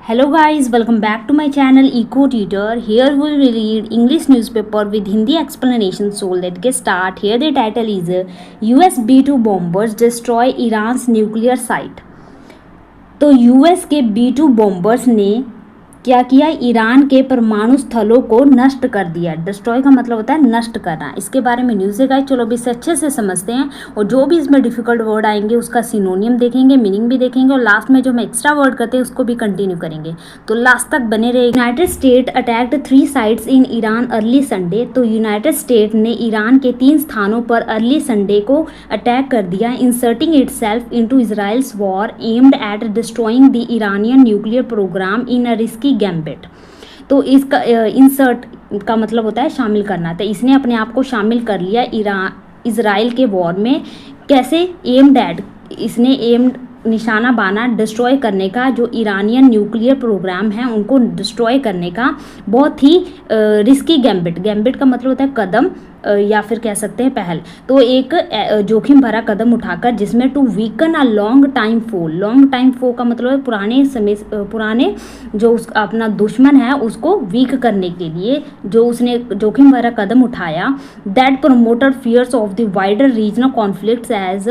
Hello guys, welcome back to my channel Eco Tutor. Here we will read English newspaper with Hindi explanation. So let's get start. Here the title is US B-2 bombers destroy Iran's nuclear site. तो US के B-2 bombers ने क्या किया, Iran के परमाणु स्थलों को नष्ट कर दिया। डिस्ट्रॉय का मतलब होता है नष्ट करना। इसके बारे में न्यूज़ है गाइस, चलो अभी इसे अच्छे से समझते हैं और जो भी इसमें डिफिकल्ट वर्ड आएंगे उसका सिनोनियम देखेंगे, मीनिंग भी देखेंगे और लास्ट में जो हम एक्स्ट्रा वर्ड करते हैं उसको भी कंटिन्यू करेंगे, तो लास्ट तक बने रहे। United state attacked 3 sites in Iran early Sunday. तो यूनाइटेड स्टेट ने ईरान के 3 स्थानों पर अर्ली संडे को अटैक कर दिया। Inserting itself into Israel's war aimed at destroying the Iranian nuclear program in a risky gambit. तो इसका इंसर्ट का मतलब होता है शामिल करना। तो इसने अपने आप को शामिल कर लिया इजराइल के वॉर में। कैसे? एम्ड एट, इसने एम्ड निशाना बाना डिस्ट्रॉय करने का, जो ईरानियन न्यूक्लियर प्रोग्राम है उनको डिस्ट्रॉय करने का। बहुत ही रिस्की गैम्बिट, गैम्बिट का मतलब होता है कदम या फिर कह सकते हैं पहल। तो एक जोखिम भरा कदम उठाकर, जिसमें to weaken a long time foe. Long time foe का मतलब है पुराने जो उसका अपना दुश्मन है उसको वीक करने के लिए जो उसने जोखिम भरा कदम उठाया। That promoted fears of the wider regional conflicts as,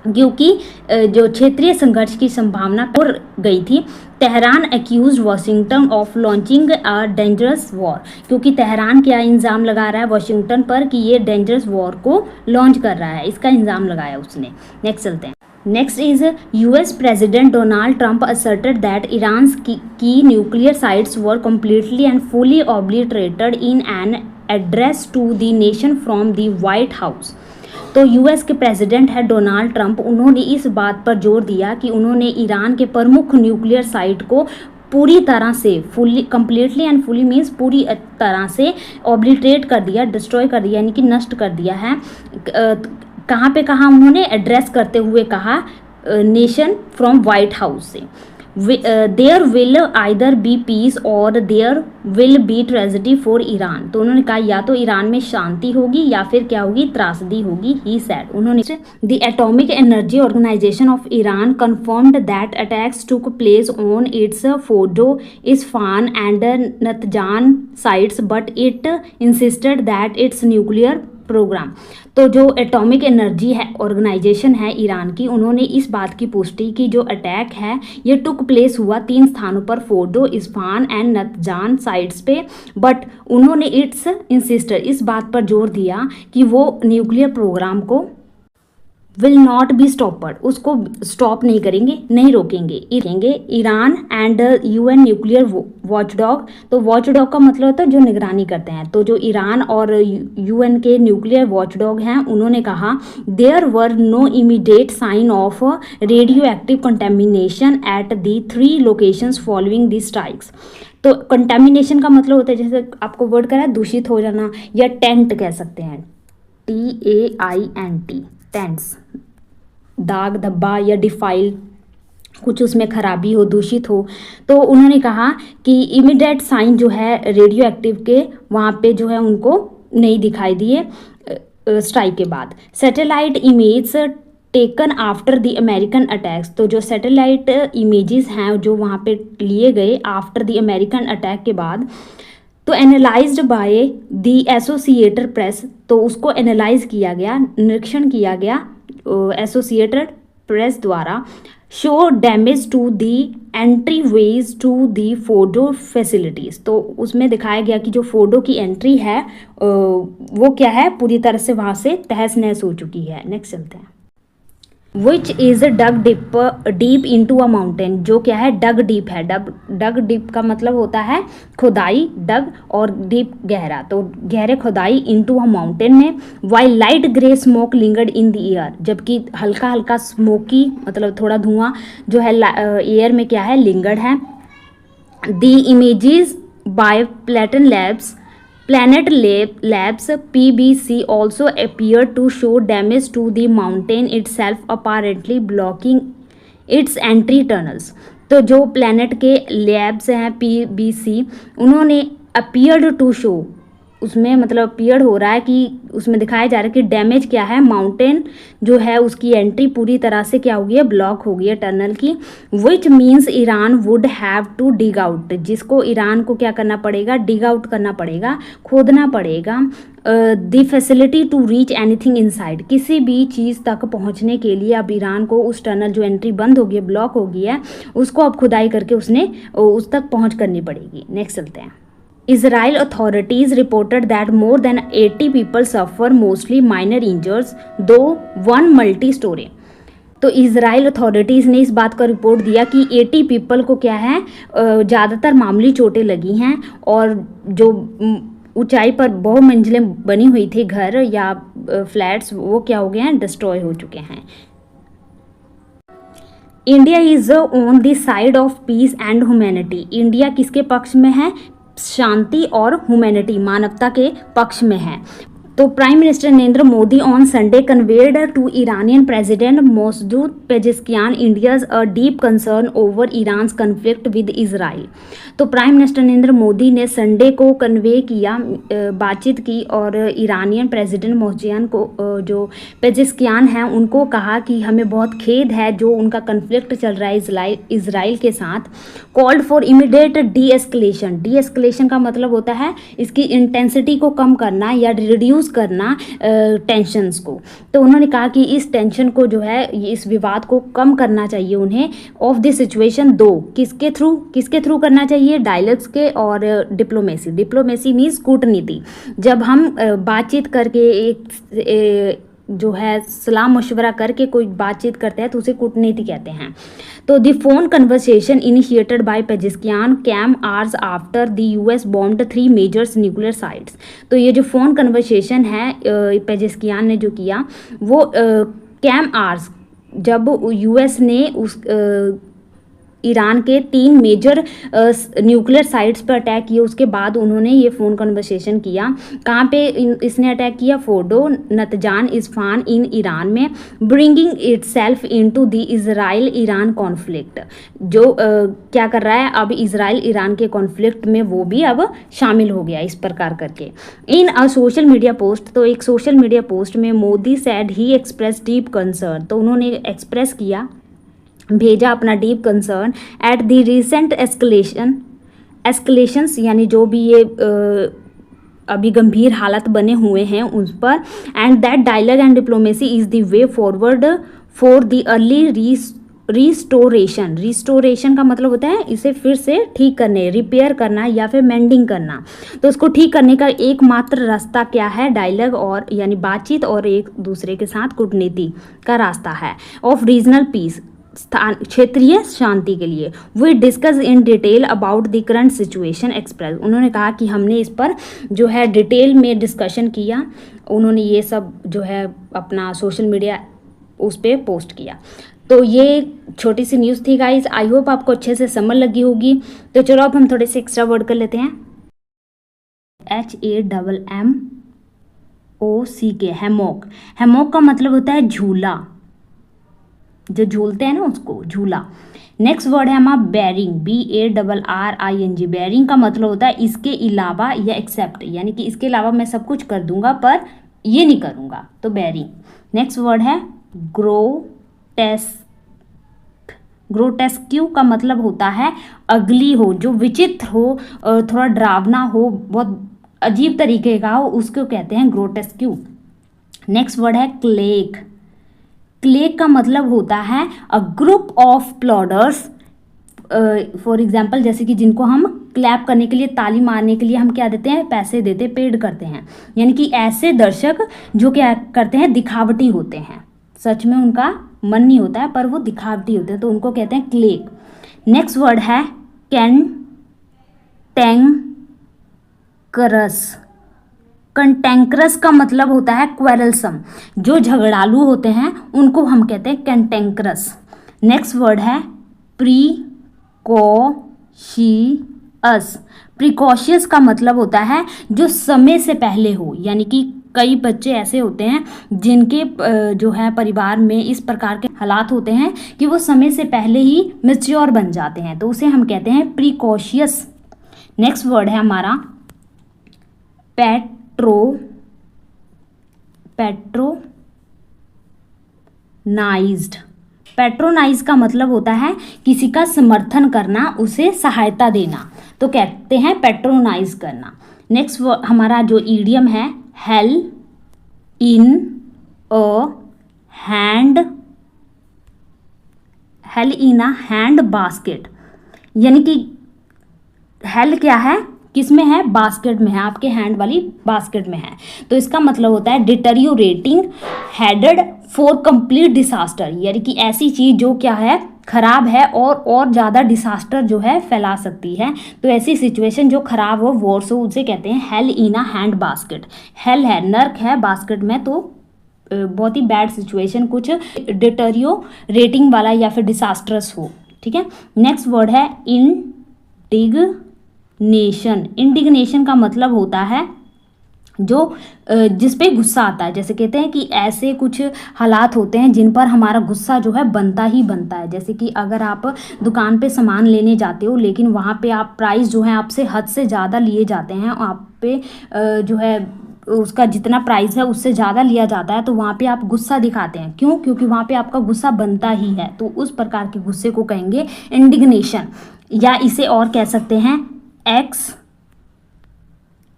क्योंकि जो क्षेत्रीय संघर्ष की संभावना हो गई थी। Tehran accuse Washington of launching a dangerous war, क्योंकि तेहरान क्या इल्ज़ाम लगा रहा है वाशिंगटन पर कि ये डेंजरस वॉर को लॉन्च कर रहा है, इसका इल्ज़ाम लगाया उसने। नेक्स्ट चलते हैं। Next is US president Donald Trump asserted that Iran की nuclear sites were completely and fully obliterated in an address to the nation from the White House. तो यूएस के प्रेसिडेंट है डोनाल्ड ट्रंप, उन्होंने इस बात पर जोर दिया कि उन्होंने ईरान के प्रमुख न्यूक्लियर साइट को पूरी तरह से fully, completely and fully means पूरी तरह से ऑब्लिटरेट कर दिया, डिस्ट्रॉय कर दिया, यानी कि नष्ट कर दिया है। कहाँ पे कहा उन्होंने? एड्रेस करते हुए कहा नेशन फ्रॉम वाइट हाउस से। There will either be peace और there will be tragedy for Iran. तो उन्होंने कहा या तो ईरान में शांति होगी या फिर क्या होगी, त्रासदी होगी। ही सैड, उन्होंने the atomic energy organization of Iran confirmed that attacks took place on its Fordow, Isfahan and Natanz sites but it insisted that its nuclear program. तो जो एटॉमिक एनर्जी है ऑर्गेनाइजेशन है ईरान की, उन्होंने इस बात की पुष्टि की जो अटैक है ये टुक प्लेस हुआ 3 स्थानों पर, Fordow, Isfahan and Natanz sites पे। बट उन्होंने इट्स इंसिस्टर, इस बात पर जोर दिया कि वो न्यूक्लियर प्रोग्राम को विल नॉट बी स्टॉपर्ड, उसको स्टॉप नहीं करेंगे, नहीं रोकेंगे। Iran and UN nuclear watchdog. तो वॉचडॉग का मतलब होता है जो निगरानी करते हैं। तो जो ईरान और यूएन के न्यूक्लियर वॉचडॉग हैं उन्होंने कहा there were no immediate sign of radioactive contamination at the 3 locations following the strikes. तो कंटेमिनेशन का मतलब होता है, जैसे आपको वर्ड करा दूषित हो जाना, या टेंट कह सकते हैं, TAINT, टेंट्स, दाग धब्बा या डिफाइल, कुछ उसमें खराबी हो, दूषित हो। तो उन्होंने कहा कि इमीडिएट साइन जो है रेडियो एक्टिव के वहाँ पे जो है उनको नहीं दिखाई दिए स्ट्राइक के बाद। Satellite image taken after the American attacks. तो जो सैटेलाइट इमेजेस हैं जो वहाँ पे लिए गए आफ्टर द अमेरिकन अटैक के बाद, तो analysed by the Associated Press. तो उसको एनालाइज किया गया, निरीक्षण किया गया एसोसिएटेड प्रेस द्वारा। Show damage to the entry ways to the Fordo facilities. तो उसमें दिखाया गया कि जो फोर्डो की एंट्री है वो क्या है, पूरी तरह से वहाँ से तहस नहस हो चुकी है। नेक्स्ट चलते हैं। Which is dug deep into a mountain. जो क्या है, डग डीप है। डग डीप का मतलब होता है खुदाई, डग और डीप गहरा, तो गहरे खुदाई इंटू अ माउंटेन में। While light grey smoke lingered in the air, जबकि हल्का हल्का स्मोकी मतलब थोड़ा धुआं जो है एयर में क्या है, लिंगर्ड है। The images bye Planet Labs PBC also appeared to show damage to the mountain itself, apparently blocking its entry tunnels. तो जो प्लैनेट के लैब्स हैं PBC, उन्होंने appeared to show उसमें मतलब अपीयर हो रहा है कि उसमें दिखाया जा रहा है कि डैमेज क्या है, माउंटेन जो है उसकी एंट्री पूरी तरह से क्या हो गई है, ब्लॉक हो गई है टनल की, which means Iran would have to dig out, जिसको ईरान को क्या करना पड़ेगा, डिग आउट करना पड़ेगा, खोदना पड़ेगा, the facility to reach anything inside, किसी भी चीज़ तक पहुंचने के लिए अब ईरान को उस टनल जो एंट्री बंद हो गई है, ब्लॉक हो गई है, उसको अब खुदाई करके उसने उस तक पहुंच करनी पड़ेगी। नेक्स्ट चलते हैं। Israel authorities reported that more than 80 people suffer, mostly minor injuries, though one multi-story। तो इज़राइल अथॉरिटीज़ ने इस बात का रिपोर्ट दिया कि 80 पीपल को क्या है, ज़्यादातर मामूली चोटें लगी हैं, और जो ऊंचाई पर बहुमंजिलें बनी हुई थी घर या फ्लैट्स, वो क्या हो गए हैं, डिस्ट्रॉय हो चुके हैं। India is on the side of peace and humanity, India किसके पक्ष में है, शांति और ह्यूमैनिटी, मानवता के पक्ष में है। तो prime minister Narendra Modi on Sunday conveyed to Iranian president Masoud Pezeshkian India's a deep concern over Iran's conflict with Israel. तो प्राइम मिनिस्टर नरेंद्र मोदी ने संडे को कन्वे किया, बातचीत की, और ईरानियन प्रेसिडेंट मोहसिन को, जो पेजेस्कियान हैं, उनको कहा कि हमें बहुत खेद है जो उनका कन्फ्लिक्ट चल रहा है इजराइल के साथ। Called for immediate D escalation, D escalation का मतलब होता है इसकी इंटेंसिटी को कम करना या रिड्यूस करना टेंशन्स को। तो उन्होंने कहा कि इस टेंशन को जो है, इस विवाद को कम करना चाहिए उन्हें। ऑफ दिस सिचुएशन दो, किसके थ्रू करना चाहिए, डायलॉग्स के और डिप्लोमेसी मीन्स कूटनीति। जब हम बातचीत करके एक जो है सलाह मशवरा करके कोई बातचीत करते हैं तो उसे कूटनीति कहते हैं। तो the phone conversation initiated by Pezeshkian came hours after the US bombed 3 majors nuclear sites. तो ये जो फ़ोन कन्वर्सेशन है पेजेस्कियान ने जो किया, वो कैम आवर्स, जब यूएस ने उस ईरान के 3 मेजर न्यूक्लियर साइट्स पर अटैक किए, उसके बाद उन्होंने ये फ़ोन कन्वर्सेशन किया। कहाँ पे इसने अटैक किया, फोर्डो, नतजान, इस्फान इन ईरान में, bringing itself into the Israel Iran conflict. जो क्या कर रहा है अब, इजराइल ईरान के कॉन्फ्लिक्ट में वो भी अब शामिल हो गया इस प्रकार करके। In a social media post, तो एक सोशल मीडिया पोस्ट में Modi said he express deep concern, तो उन्होंने एक्सप्रेस किया, भेजा अपना deep concern at the recent escalations, यानी जो भी ये अभी गंभीर हालत बने हुए हैं उस पर, and that dialogue and diplomacy is the way forward for the early restoration का मतलब होता है इसे फिर से ठीक करने, रिपेयर करना या फिर मेंडिंग करना। तो उसको ठीक करने का एकमात्र रास्ता क्या है, डायलॉग और यानी बातचीत और एक दूसरे के साथ कूटनीति का रास्ता है। ऑफ रीजनल पीस, क्षेत्रीय शांति के लिए। We discuss in detail about the current situation express, उन्होंने कहा कि हमने इस पर जो है डिटेल में डिस्कशन किया। उन्होंने ये सब जो है अपना सोशल मीडिया उस पर पोस्ट किया। तो ये छोटी सी न्यूज़ थी गाइज, आई होप आपको अच्छे से समझ लगी होगी। तो चलो अब हम थोड़े से एक्स्ट्रा वर्ड कर लेते हैं। HAMMOCK, hammock. हैमॉक का मतलब होता है झूला, जो झूलते हैं ना उसको, झूला। नेक्स्ट वर्ड है हमारा बैरिंग, BARRING। बैरिंग का मतलब होता है इसके अलावा या एक्सेप्ट, यानी कि इसके अलावा मैं सब कुछ कर दूंगा पर ये नहीं करूंगा, तो बैरिंग। नेक्स्ट वर्ड है ग्रोटेस्क्यू का मतलब होता है अगली हो, जो विचित्र हो, थोड़ा डरावना हो, बहुत अजीब तरीके का हो, उसको कहते हैं ग्रोटेस्क्यू। नेक्स्ट वर्ड है क्लेक। क्लेक का मतलब होता है a group of applauders, for example जैसे कि जिनको हम क्लैप करने के लिए, ताली मारने के लिए हम क्या देते हैं, पैसे देते, पेड करते हैं। यानी कि ऐसे दर्शक जो क्या करते हैं, दिखावटी होते हैं, सच में उनका मन नहीं होता है पर वो दिखावटी होते हैं, तो उनको कहते हैं क्लेक। नेक्स्ट वर्ड है कैंटेंकरस। कंटेंकरस का मतलब होता है क्वेरलसम, जो झगड़ालू होते हैं उनको हम कहते हैं कैंटेंकरस। नेक्स्ट वर्ड है प्रीकॉशियस। प्रिकॉशियस का मतलब होता है जो समय से पहले हो, यानी कि कई बच्चे ऐसे होते हैं जिनके जो है परिवार में इस प्रकार के हालात होते हैं कि वो समय से पहले ही मैच्योर बन जाते हैं, तो उसे हम कहते हैं प्रिकॉशियस। नेक्स्ट वर्ड है हमारा पैट्रोनाइज्ड। पैट्रोनाइज का मतलब होता है किसी का समर्थन करना, उसे सहायता देना, तो कहते हैं पैट्रोनाइज करना। नेक्स्ट हमारा जो ईडियम है, hello in a hand basket, यानी कि हेल क्या है, किस में है, बास्केट में है, आपके हैंड वाली बास्केट में है। तो इसका मतलब होता है deteriorating headed for complete disaster, यानी कि ऐसी चीज़ जो क्या है, खराब है और ज़्यादा डिसास्टर जो है फैला सकती है। तो ऐसी सिचुएशन जो खराब हो, वॉर्स हो, उसे कहते हैं hello in a hand basket. Hello है, नर्क है, बास्केट में तो बहुत ही बैड सिचुएशन, कुछ डिटेरियोरेटिंग वाला या फिर डिसास्ट्रस हो। ठीक है। नेक्स्ट वर्ड है इंडिग्नेशन। इंडिग्नेशन का मतलब होता है जो जिस पे गुस्सा आता है। जैसे कहते हैं कि ऐसे कुछ हालात होते हैं जिन पर हमारा गुस्सा जो है बनता ही बनता है। जैसे कि अगर आप दुकान पे सामान लेने जाते हो, लेकिन वहाँ पे आप प्राइस जो है आपसे हद से ज़्यादा लिए जाते हैं, आप पे जो है उसका जितना प्राइस है उससे ज़्यादा लिया जाता है, तो वहाँ पे आप गुस्सा दिखाते हैं। क्यों? क्योंकि वहाँ पे आपका गुस्सा बनता ही है। तो उस प्रकार के गुस्से को कहेंगे इंडिग्नेशन, या इसे और कह सकते हैं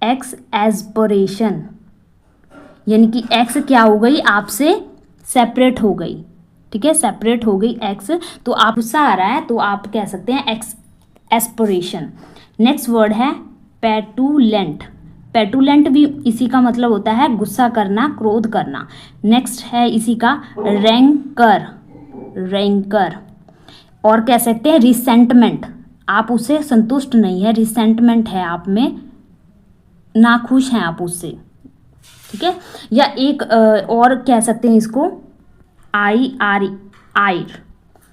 एक्सएस्परेशन, यानी कि एक्स क्या हो गई, आपसे सेपरेट हो गई। ठीक है, सेपरेट हो गई एक्स, तो आप गुस्सा आ रहा है तो आप कह सकते हैं एक्सएस्परेशन। नेक्स्ट वर्ड है पेटुलेंट। पेटुलेंट भी इसी का मतलब होता है गुस्सा करना, क्रोध करना। नेक्स्ट है इसी का रैंकर, और कह सकते हैं रिसेंटमेंट, आप उससे संतुष्ट नहीं है, रिसेंटमेंट है आप में, नाखुश हैं आप उससे। ठीक है। या एक और कह सकते हैं इसको आयर।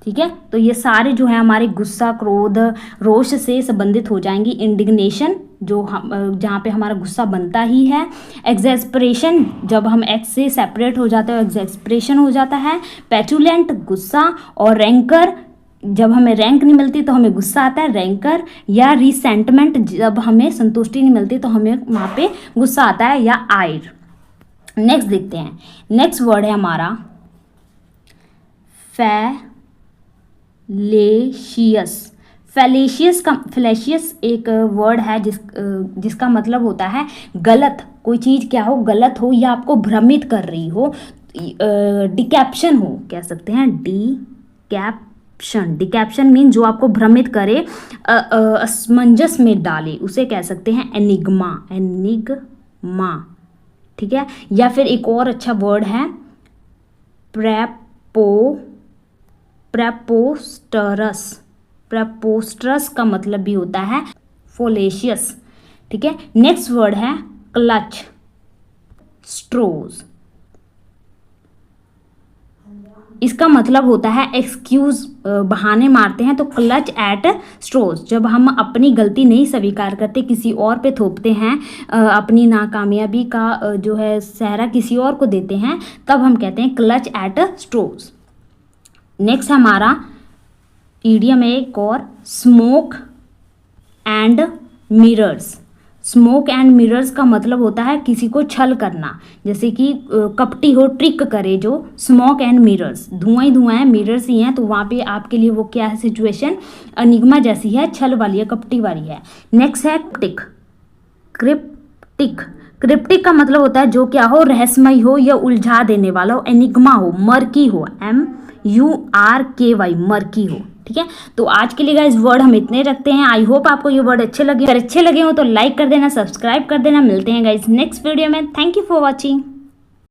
ठीक है। तो ये सारे जो है हमारे गुस्सा, क्रोध, रोष से संबंधित हो जाएंगी। इंडिग्नेशन जो हम जहाँ पे हमारा गुस्सा बनता ही है। एक्सएस्परेशन जब हम एक्स से सेपरेट हो जाते हैं एक्सएस्परेशन हो जाता है। पेटुलेंट गुस्सा, और रैंकर जब हमें रैंक नहीं मिलती तो हमें गुस्सा आता है, रैंकर। या रिसेंटमेंट जब हमें संतुष्टि नहीं मिलती तो हमें वहाँ पे गुस्सा आता है, या आयर। नेक्स्ट देखते हैं। नेक्स्ट वर्ड है हमारा फैलेशियस एक वर्ड है जिसका मतलब होता है गलत। कोई चीज़ क्या हो, गलत हो या आपको भ्रमित कर रही हो, डिकैप्शन हो, कह सकते हैं डिकैप्शन मीन जो आपको भ्रमित करे, असमंजस में डाले, उसे कह सकते हैं एनिग्मा। ठीक है। या फिर एक और अच्छा वर्ड है प्रेपोस्टरस का मतलब भी होता है फोलेशियस। ठीक है। नेक्स्ट वर्ड है क्लच स्ट्रोज। इसका मतलब होता है एक्सक्यूज, बहाने मारते हैं, तो क्लच एट स्ट्रोज जब हम अपनी गलती नहीं स्वीकार करते, किसी और पे थोपते हैं, अपनी नाकामयाबी का जो है सहरा किसी और को देते हैं, तब हम कहते हैं क्लच एट स्ट्रोज। नेक्स्ट हमारा ईडियम है एक और smoke and mirrors. Smoke and mirrors का मतलब होता है किसी को छल करना, जैसे कि कपटी हो, ट्रिक करे, जो स्मोक एंड मिरर्स, धुआं ही धुआं है, मिरर्स ही हैं, तो वहाँ पे आपके लिए वो क्या है, सिचुएशन अनिग्मा जैसी है, छल वाली है, कपटी वाली है। नेक्स्ट है क्रिप्टिक का मतलब होता है जो क्या हो, रहस्यमय हो या उलझा देने वाला हो, एनिग्मा हो, मर्की हो, MURKY, मर्की हो। ठीक है। तो आज के लिए गाइस वर्ड हम इतने रखते हैं। आई होप आपको ये वर्ड अच्छे लगे। अगर अच्छे लगे हो तो लाइक कर देना, सब्सक्राइब कर देना। मिलते हैं गाइस नेक्स्ट वीडियो में। Thank you for watching.